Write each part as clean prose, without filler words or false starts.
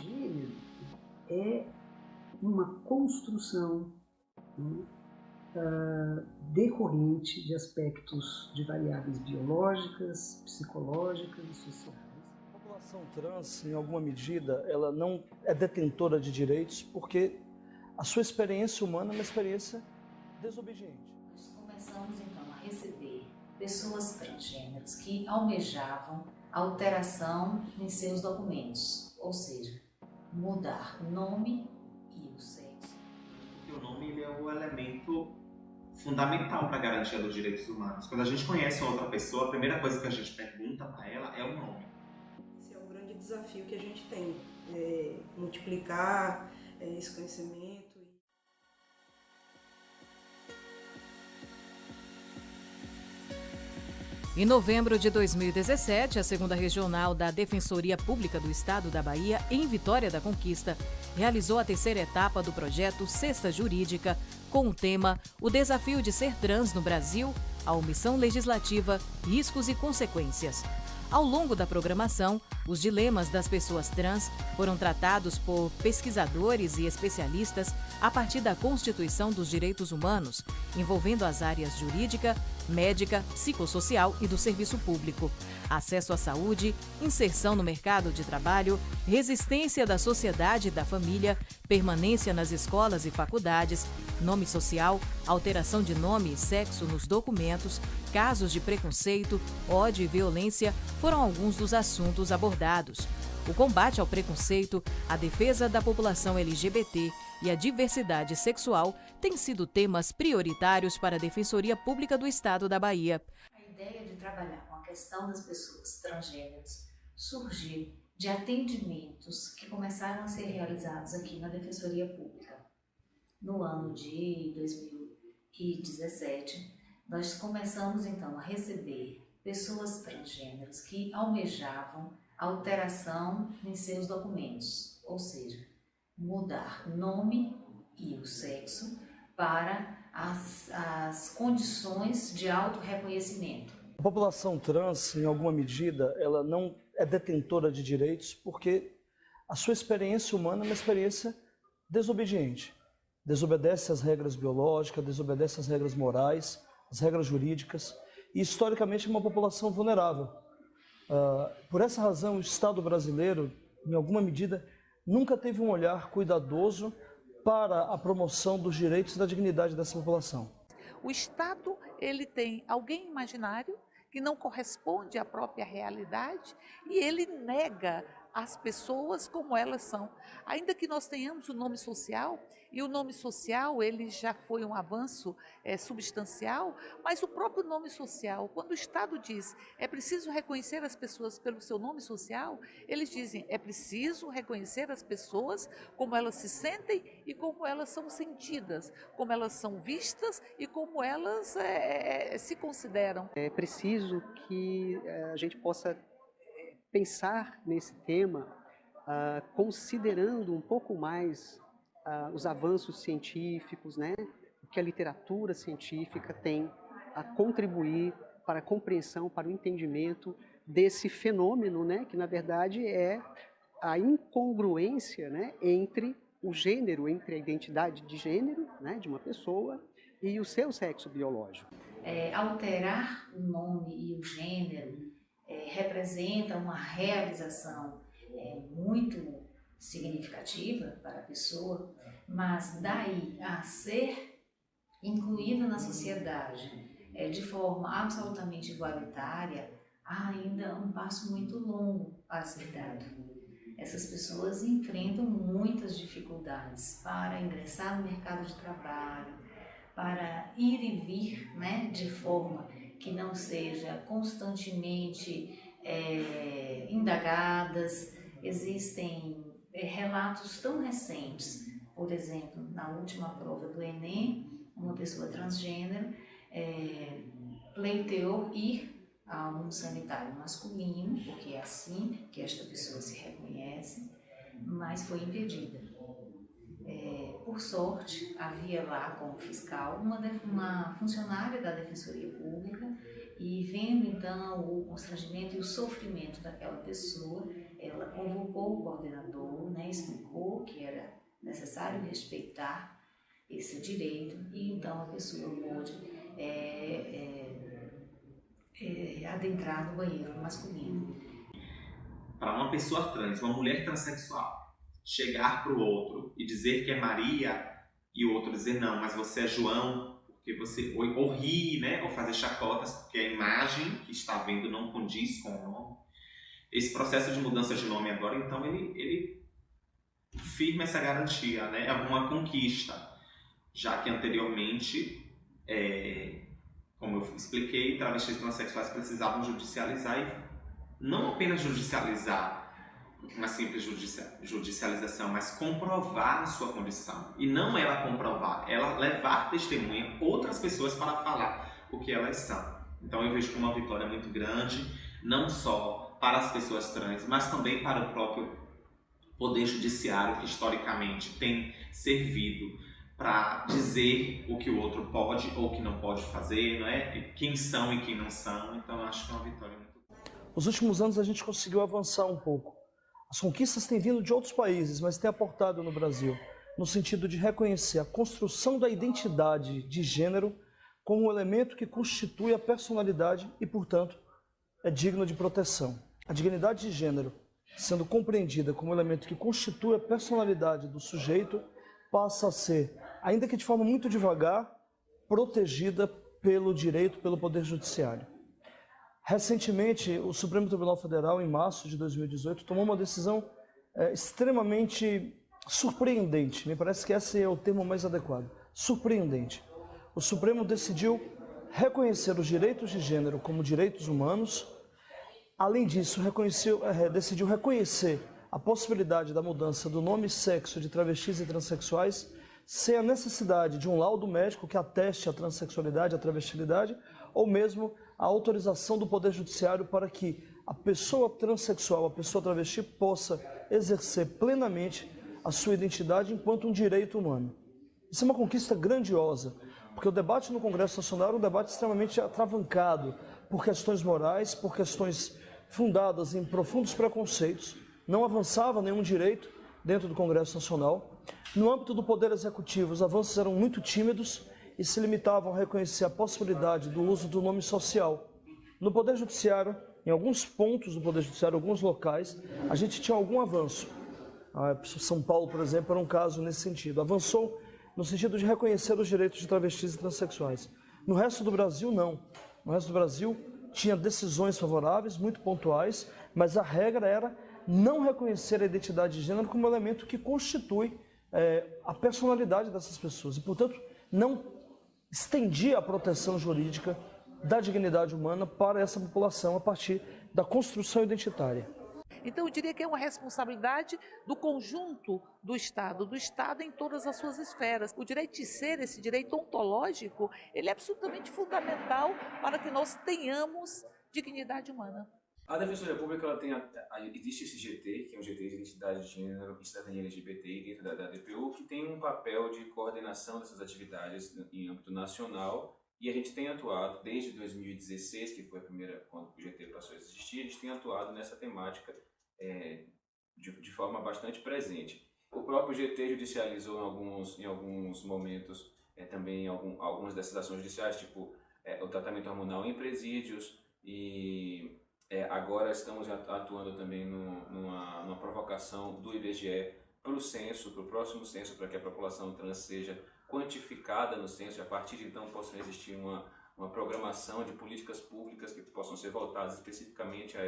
gênero é uma construção, né, decorrente de aspectos de variáveis biológicas, psicológicas e sociais. A população trans, em alguma medida, ela não é detentora de direitos porque a sua experiência humana é uma experiência desobediente. Nós começamos então a receber pessoas transgêneros que almejavam alteração em seus documentos, ou seja, mudar o nome e o sexo. Porque o nome ele é o elemento fundamental para a garantia dos direitos humanos. Quando a gente conhece outra pessoa, a primeira coisa que a gente pergunta para ela é o nome. Esse é o grande desafio que a gente tem, multiplicar esse conhecimento. Em novembro de 2017, a 2ª Regional da Defensoria Pública do Estado da Bahia, em Vitória da Conquista, realizou a 3ª etapa do projeto Cesta Jurídica, com o tema O Desafio de Ser Trans no Brasil, a Omissão Legislativa, Riscos e Consequências. Ao longo da programação, os dilemas das pessoas trans foram tratados por pesquisadores e especialistas a partir da Constituição dos Direitos Humanos, envolvendo as áreas jurídica, médica, psicossocial e do serviço público, acesso à saúde, inserção no mercado de trabalho, resistência da sociedade e da família, permanência nas escolas e faculdades, nome social, alteração de nome e sexo nos documentos, casos de preconceito, ódio e violência foram alguns dos assuntos abordados. O combate ao preconceito, a defesa da população LGBT e a diversidade sexual têm sido temas prioritários para a Defensoria Pública do Estado da Bahia. A ideia de trabalhar com a questão das pessoas transgêneras surgiu de atendimentos que começaram a ser realizados aqui na Defensoria Pública. No ano de 2017, nós começamos então a receber pessoas transgêneras que almejavam alteração em seus documentos, ou seja, mudar o nome e o sexo para as condições de autorreconhecimento. A população trans, em alguma medida, ela não é detentora de direitos porque a sua experiência humana é uma experiência desobediente. Desobedece às regras biológicas, desobedece às regras morais, às regras jurídicas e, historicamente, é uma população vulnerável. Por essa razão, o Estado brasileiro, em alguma medida, nunca teve um olhar cuidadoso para a promoção dos direitos e da dignidade dessa população. O Estado, ele tem alguém imaginário que não corresponde à própria realidade e ele nega as pessoas como elas são. Ainda que nós tenhamos o nome social, e o nome social ele já foi um avanço substancial, mas o próprio nome social, quando o Estado diz é preciso reconhecer as pessoas pelo seu nome social, eles dizem é preciso reconhecer as pessoas como elas se sentem e como elas são sentidas, como elas são vistas e como elas se consideram. É preciso que a gente possa pensar nesse tema considerando um pouco mais os avanços científicos, né? O que a literatura científica tem a contribuir para a compreensão, para o entendimento desse fenômeno, né? Que na verdade é a incongruência, né? Entre o gênero, entre a identidade de gênero, né? De uma pessoa e o seu sexo biológico. Alterar o nome e o gênero representa uma realização muito significativa para a pessoa, mas daí a ser incluída na sociedade de forma absolutamente igualitária, há ainda um passo muito longo a ser dado. Essas pessoas enfrentam muitas dificuldades para ingressar no mercado de trabalho, para ir e vir, né, de forma que não seja constantemente indagadas. Existem relatos tão recentes, por exemplo, na última prova do Enem, uma pessoa transgênero pleiteou ir a um sanitário masculino, porque é assim que esta pessoa se reconhece, mas foi impedida. Por sorte, havia lá como fiscal uma funcionária da Defensoria Pública E vendo então o constrangimento e o sofrimento daquela pessoa, ela convocou o coordenador, né, explicou que era necessário respeitar esse direito, e então a pessoa pôde adentrar no banheiro masculino. Para uma pessoa trans, uma mulher transexual, chegar para o outro e dizer que é Maria e o outro dizer não, mas você é João, porque você ou rir, né, ou fazer chacotas porque a imagem que está vendo não condiz com o nome. Esse processo de mudança de nome agora, então, ele firma essa garantia, né, é uma conquista, já que anteriormente, como eu expliquei, travestis transexuais precisavam judicializar e não apenas judicializar, uma simples judicialização, mas comprovar a sua condição. E não ela comprovar, ela levar testemunha outras pessoas para falar o que elas são. Então eu vejo como uma vitória muito grande, não só para as pessoas trans, mas também para o próprio Poder Judiciário, que historicamente tem servido para dizer o que o outro pode ou que não pode fazer, não é? Quem são e quem não são. Então eu acho que é uma vitória muito boa. Nos últimos anos a gente conseguiu avançar um pouco. As conquistas têm vindo de outros países, mas têm aportado no Brasil, no sentido de reconhecer a construção da identidade de gênero como um elemento que constitui a personalidade e, portanto, é digno de proteção. A dignidade de gênero, sendo compreendida como um elemento que constitui a personalidade do sujeito, passa a ser, ainda que de forma muito devagar, protegida pelo direito, pelo Poder Judiciário. Recentemente, o Supremo Tribunal Federal, em março de 2018, tomou uma decisão extremamente surpreendente. Me parece que esse é o termo mais adequado. Surpreendente. O Supremo decidiu reconhecer os direitos de gênero como direitos humanos. Além disso, decidiu reconhecer a possibilidade da mudança do nome e sexo de travestis e transexuais sem a necessidade de um laudo médico que ateste a transexualidade, a travestilidade, ou mesmo a autorização do Poder Judiciário para que a pessoa transexual, a pessoa travesti, possa exercer plenamente a sua identidade enquanto um direito humano. Isso é uma conquista grandiosa, porque o debate no Congresso Nacional era um debate extremamente atravancado por questões morais, por questões fundadas em profundos preconceitos, não avançava nenhum direito dentro do Congresso Nacional. No âmbito do Poder Executivo, os avanços eram muito tímidos e se limitavam a reconhecer a possibilidade do uso do nome social. No Poder Judiciário, em alguns pontos do Poder Judiciário, alguns locais, a gente tinha algum avanço. São Paulo, por exemplo, era um caso nesse sentido. Avançou no sentido de reconhecer os direitos de travestis e transexuais. No resto do Brasil, não. No resto do Brasil, tinha decisões favoráveis, muito pontuais, mas a regra era não reconhecer a identidade de gênero como elemento que constitui a personalidade dessas pessoas. E, portanto, não estendia a proteção jurídica da dignidade humana para essa população a partir da construção identitária. Então, eu diria que é uma responsabilidade do conjunto do Estado em todas as suas esferas. O direito de ser, esse direito ontológico, ele é absolutamente fundamental para que nós tenhamos dignidade humana. A Defensoria Pública, existe esse GT, que é um GT de Identidade de Gênero e Cidadania LGBTI dentro da DPU, que tem um papel de coordenação dessas atividades em âmbito nacional, e a gente tem atuado desde 2016, que foi a primeira quando o GT passou a existir, a gente tem atuado nessa temática de forma bastante presente. O próprio GT judicializou em alguns momentos também algumas dessas ações judiciais, tipo o tratamento hormonal em presídios, e agora estamos atuando também numa provocação do IBGE para o censo, para o próximo censo, para que a população trans seja quantificada no censo, e a partir de então possa existir uma programação de políticas públicas que possam ser voltadas especificamente a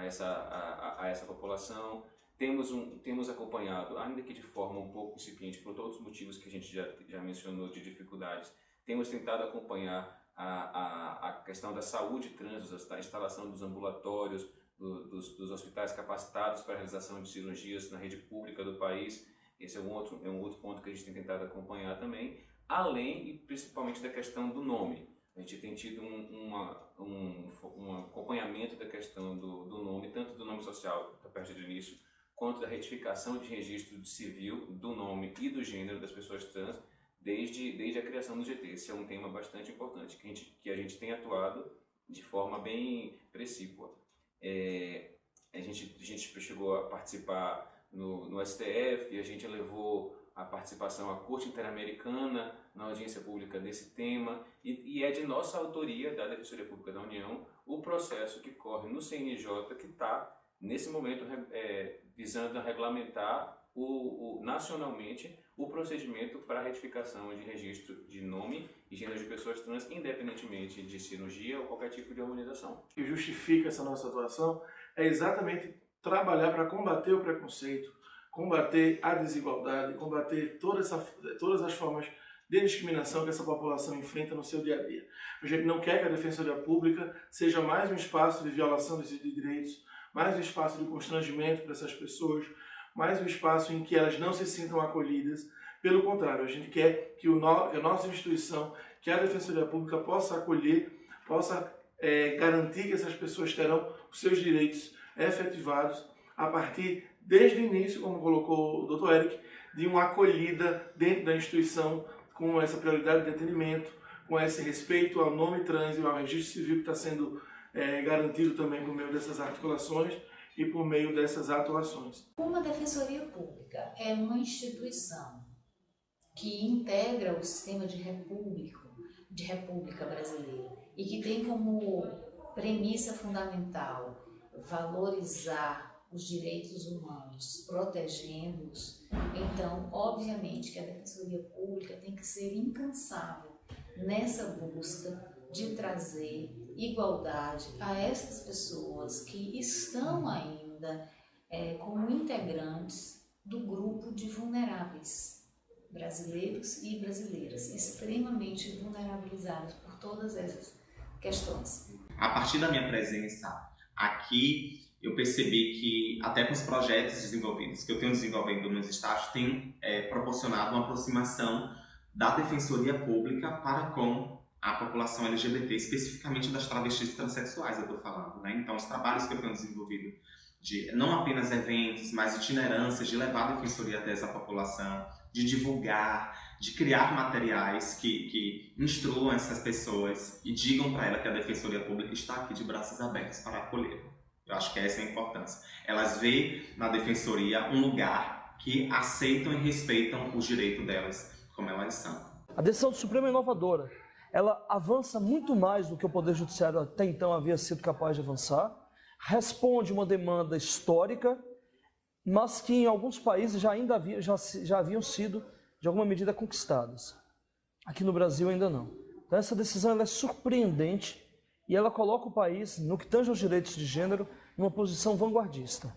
essa população. Temos acompanhado, ainda que de forma um pouco incipiente, por todos os motivos que a gente já mencionou de dificuldades, temos tentado acompanhar a questão da saúde trans, a instalação dos ambulatórios, dos hospitais capacitados para a realização de cirurgias na rede pública do país. Esse é um outro ponto que a gente tem tentado acompanhar também, além e principalmente da questão do nome. A gente tem tido um acompanhamento da questão do nome, tanto do nome social, a partir do início, quanto da retificação de registro civil do nome e do gênero das pessoas trans, desde a criação do GT. Esse é um tema bastante importante que a gente tem atuado de forma bem precípua. A gente chegou a participar no STF, a gente levou a participação à Corte Interamericana na audiência pública desse tema, e é de nossa autoria, da Defensoria Pública da União, o processo que corre no CNJ, que está, nesse momento, visando a regulamentar nacionalmente o procedimento para a retificação de registro de nome e gênero de pessoas trans, independentemente de cirurgia ou qualquer tipo de harmonização. O que justifica essa nossa atuação é exatamente trabalhar para combater o preconceito, combater a desigualdade, combater todas as formas de discriminação que essa população enfrenta no seu dia a dia. A gente não quer que a Defensoria Pública seja mais um espaço de violação desses direitos, mais um espaço de constrangimento para essas pessoas, mais um espaço em que elas não se sintam acolhidas. Pelo contrário, a gente quer que a nossa instituição, que a Defensoria Pública possa acolher, possa garantir que essas pessoas terão os seus direitos efetivados a partir, desde o início, como colocou o Dr. Eric, de uma acolhida dentro da instituição com essa prioridade de atendimento, com esse respeito ao nome trans e ao registro civil que está sendo garantido também por meio dessas articulações e por meio dessas atuações. Como a Defensoria Pública é uma instituição que integra o sistema de república brasileira e que tem como premissa fundamental valorizar os direitos humanos, protegendo-os, então, obviamente, que a Defensoria Pública tem que ser incansável nessa busca de trazer igualdade a essas pessoas que estão ainda como integrantes do grupo de vulneráveis brasileiros e brasileiras, extremamente vulnerabilizados por todas essas questões. A partir da minha presença aqui, eu percebi que, até com os projetos desenvolvidos, que eu tenho desenvolvido nos estágios, tem proporcionado uma aproximação da Defensoria Pública para com a população LGBT, especificamente das travestis e transexuais, eu estou falando, né? Então, os trabalhos que eu tenho desenvolvido, de não apenas eventos, mas itinerâncias, de levar a Defensoria até essa população, de divulgar, de criar materiais que instruam essas pessoas e digam para ela que a Defensoria Pública está aqui de braços abertos para acolher. Eu acho que essa é a importância. Elas veem na Defensoria um lugar que aceitam e respeitam os direitos delas, como elas são. A decisão do Supremo é inovadora. Ela avança muito mais do que o Poder Judiciário até então havia sido capaz de avançar, responde uma demanda histórica, mas que em alguns países já haviam sido, de alguma medida, conquistadas. Aqui no Brasil ainda não. Então essa decisão ela é surpreendente e ela coloca o país, no que tange aos direitos de gênero, numa posição vanguardista.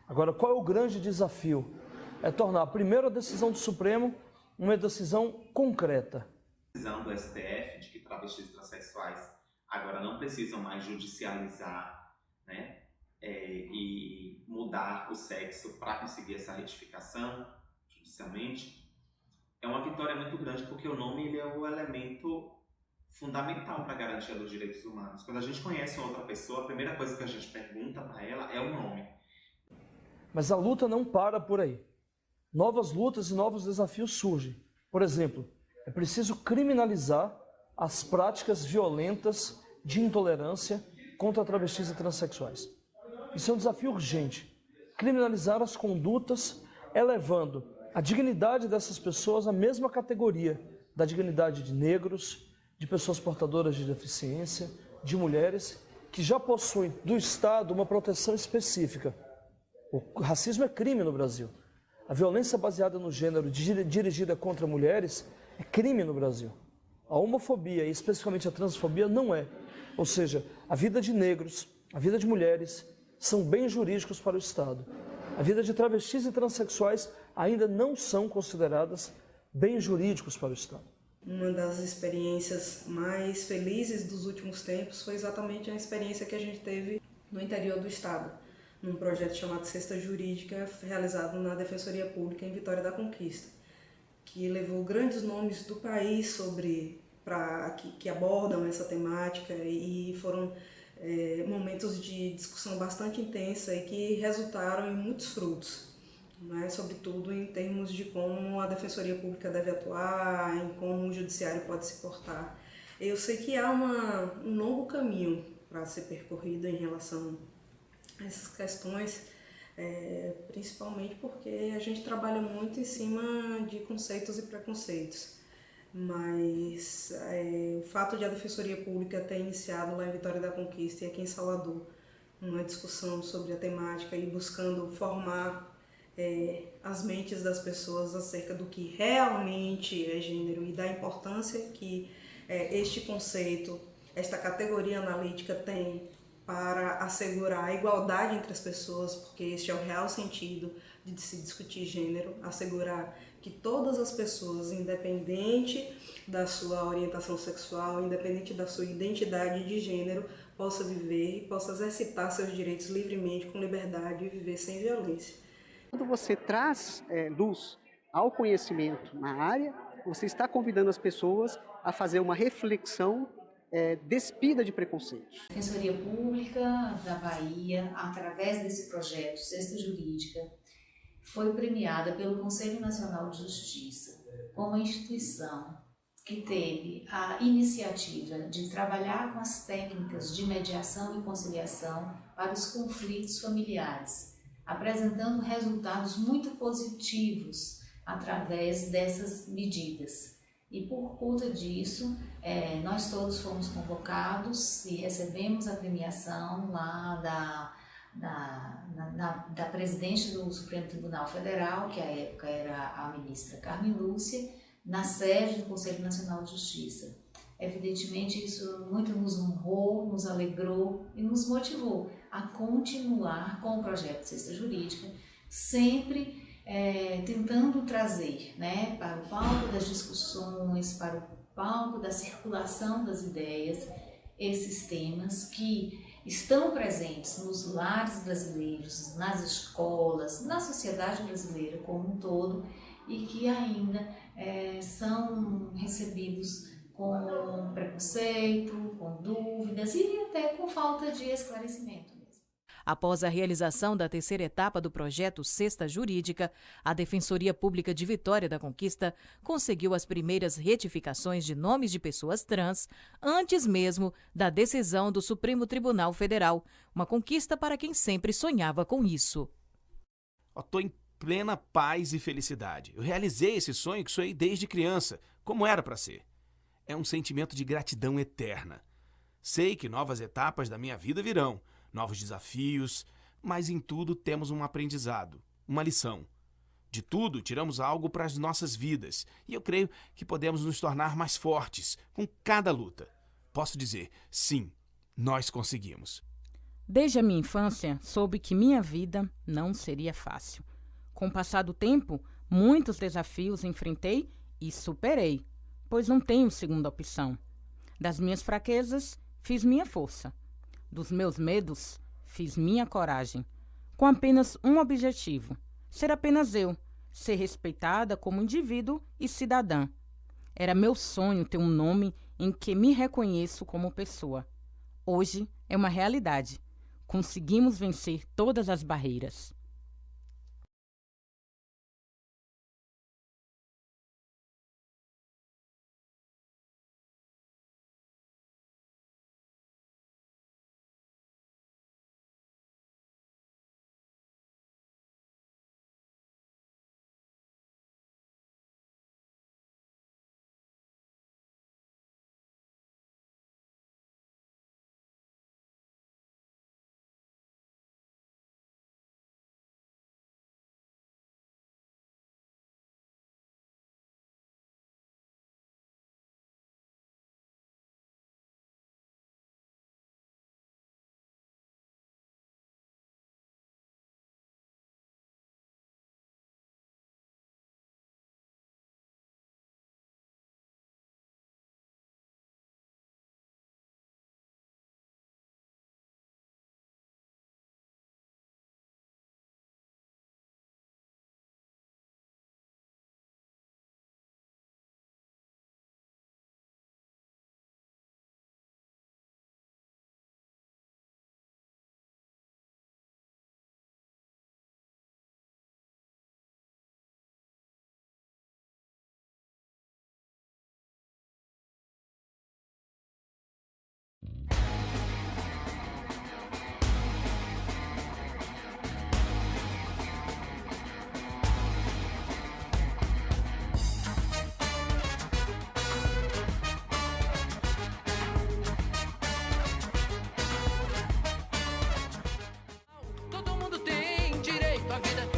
Agora, qual é o grande desafio? É tornar, primeiro, a decisão do Supremo uma decisão concreta. A decisão do STF de que travestis e transexuais agora não precisam mais judicializar, né, e mudar o sexo para conseguir essa retificação judicialmente, é uma vitória muito grande, porque o nome ele é o elemento fundamental para a garantia dos direitos humanos. Quando a gente conhece uma outra pessoa, a primeira coisa que a gente pergunta para ela é o nome. Mas a luta não para por aí. Novas lutas e novos desafios surgem. Por exemplo, é preciso criminalizar as práticas violentas de intolerância contra travestis e transexuais. Isso é um desafio urgente. Criminalizar as condutas, elevando a dignidade dessas pessoas à mesma categoria da dignidade de negros, de pessoas portadoras de deficiência, de mulheres, que já possuem do Estado uma proteção específica. O racismo é crime no Brasil. A violência baseada no gênero dirigida contra mulheres é crime no Brasil. A homofobia, e especificamente a transfobia, não é. Ou seja, a vida de negros, a vida de mulheres são bens jurídicos para o Estado. A vida de travestis e transexuais ainda não são consideradas bens jurídicos para o Estado. Uma das experiências mais felizes dos últimos tempos foi exatamente a experiência que a gente teve no interior do Estado, num projeto chamado Cesta Jurídica, realizado na Defensoria Pública em Vitória da Conquista, que levou grandes nomes do país que abordam essa temática, e foram momentos de discussão bastante intensa e que resultaram em muitos frutos, né? Sobretudo em termos de como a Defensoria Pública deve atuar, em como o Judiciário pode se portar. Eu sei que há um longo caminho para ser percorrido em relação a essas questões, principalmente porque a gente trabalha muito em cima de conceitos e preconceitos. Mas o fato de a Defensoria Pública ter iniciado lá em Vitória da Conquista e aqui em Salvador uma discussão sobre a temática e buscando formar as mentes das pessoas acerca do que realmente é gênero e da importância que este conceito, esta categoria analítica tem para assegurar a igualdade entre as pessoas, porque este é o real sentido de se discutir gênero, assegurar que todas as pessoas, independente da sua orientação sexual, independente da sua identidade de gênero, possa viver e possa exercitar seus direitos livremente, com liberdade e viver sem violência. Quando você traz luz ao conhecimento na área, você está convidando as pessoas a fazer uma reflexão despida de preconceitos. A Defensoria Pública da Bahia, através desse projeto Cesta Jurídica, foi premiada pelo Conselho Nacional de Justiça como a instituição que teve a iniciativa de trabalhar com as técnicas de mediação e conciliação para os conflitos familiares, apresentando resultados muito positivos através dessas medidas. E por conta disso, nós todos fomos convocados e recebemos a premiação lá da presidente do Supremo Tribunal Federal, que à época era a ministra Carmen Lúcia, na sede do Conselho Nacional de Justiça. Evidentemente, isso muito nos honrou, nos alegrou e nos motivou a continuar com o projeto Cesta Jurídica, sempre tentando trazer, né, para o palco das discussões, para o palco da circulação das ideias, esses temas que estão presentes nos lares brasileiros, nas escolas, na sociedade brasileira como um todo e que ainda são recebidos com preconceito, com dúvidas e até com falta de esclarecimento. Após a realização da terceira etapa do projeto Cesta Jurídica, a Defensoria Pública de Vitória da Conquista conseguiu as primeiras retificações de nomes de pessoas trans antes mesmo da decisão do Supremo Tribunal Federal, uma conquista para quem sempre sonhava com isso. Estou em plena paz e felicidade. Eu realizei esse sonho que sonhei desde criança, como era para ser. É um sentimento de gratidão eterna. Sei que novas etapas da minha vida virão, novos desafios, mas em tudo temos um aprendizado, uma lição. De tudo tiramos algo para as nossas vidas e eu creio que podemos nos tornar mais fortes com cada luta. Posso dizer, sim, nós conseguimos. Desde a minha infância, soube que minha vida não seria fácil. Com o passar do tempo, muitos desafios enfrentei e superei, pois não tenho segunda opção. Das minhas fraquezas, fiz minha força. Dos meus medos, fiz minha coragem, com apenas um objetivo, ser apenas eu, ser respeitada como indivíduo e cidadã. Era meu sonho ter um nome em que me reconheço como pessoa. Hoje é uma realidade. Conseguimos vencer todas as barreiras. sua vida